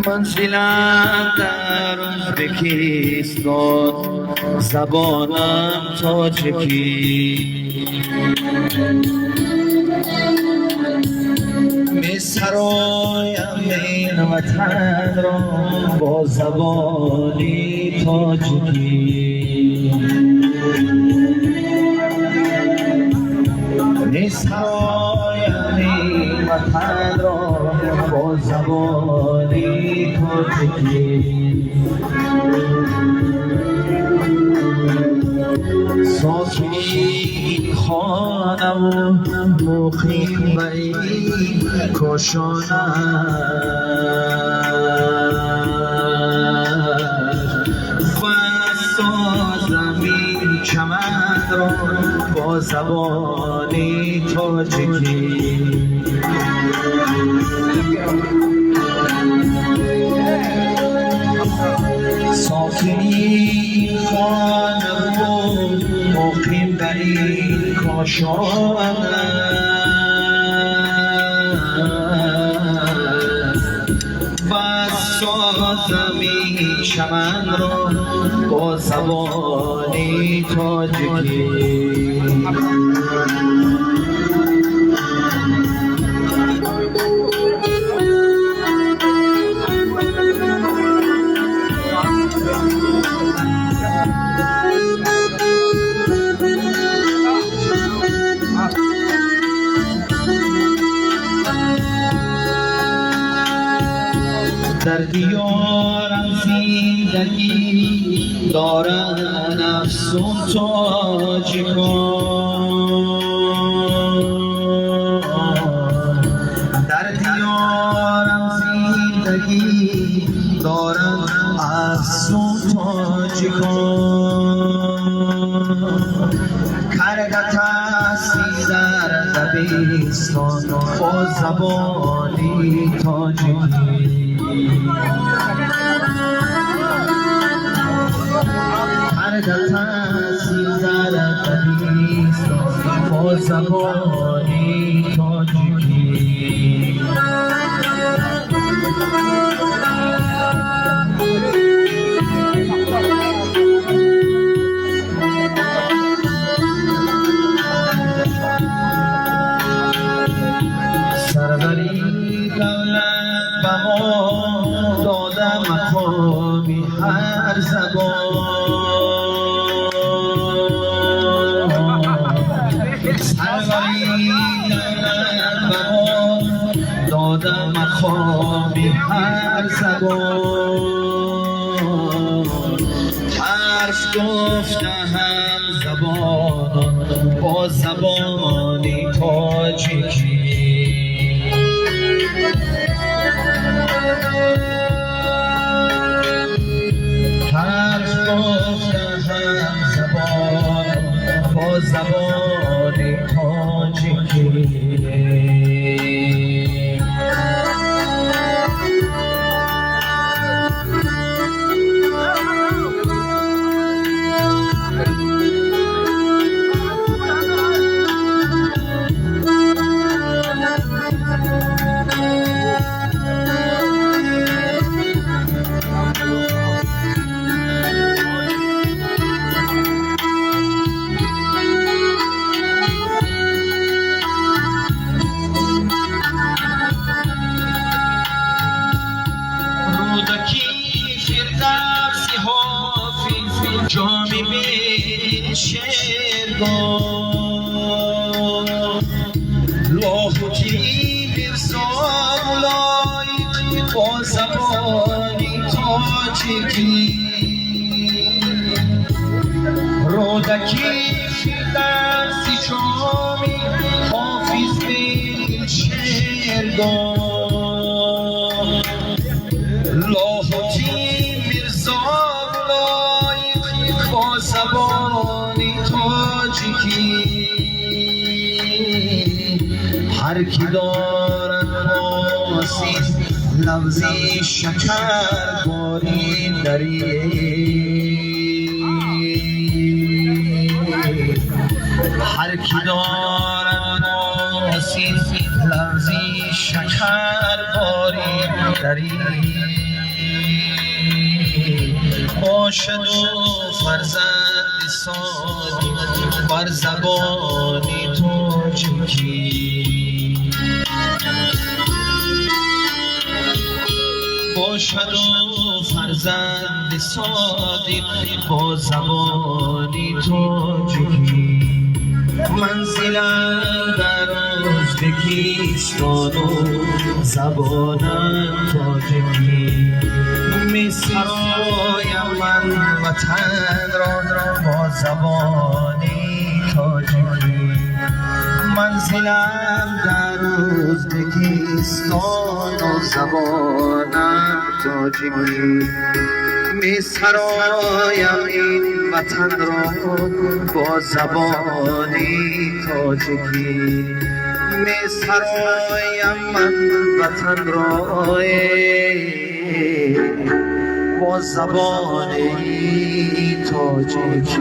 منزلم در ازبکستان، زبانم تاجیکی. می سرایم این وطن را با زبانی تاجیکی. می سرایم این وطن را با زبانی تاجیکی. ساکنی خانم و مقیم بی کاشانم و سازم این چمن را با زبانی تاجیکی. ساکنی خانم و مقیم در این کاشانم و سازم این چمن را با زبانی تاجیکی. در دیارم زندگی دارن افسون تاجیکان. در دیارم زندگی دارن افسون تاجیکان. کرگت هستی در دبستان با زبانی تاجیکی. کرگت هستی در دبستان با زبانی تاجیکی. سروری دولت به ما داده مقامی هر زبان. سروری دولت به ما داده مقامی هر زبان. حرف گفته هم زبان با زبانی تاجیکی. حرف گفته هم زبان با زبانی تاجیکی. جامی بین شیرگاه لاهوتی برزامولای با زبانی تاجیکی. رودکی فردرسی جامی حافظ بین شیرگاه لاهوتی برزامولای با زبانی تاجیکی. هر کی دارد پاسید لفظی شکر باری دری. هر کی دارد پاسید لفظی شکر باری دری باشد و فرزند سادی بر زبانی تاجیکی باشد و فرزند صادق با زبانی تاجیکی منزلم در ازبکستان و زبانم تاجیکی می‌سرایم من وطن را با زبانی تاجیکی منزلم در ازبکستان و زبانم تاجیکی می‌سرایم این وطن را با زبانی تاجیکی می‌سرایم من وطن را با زبانی تاجیکی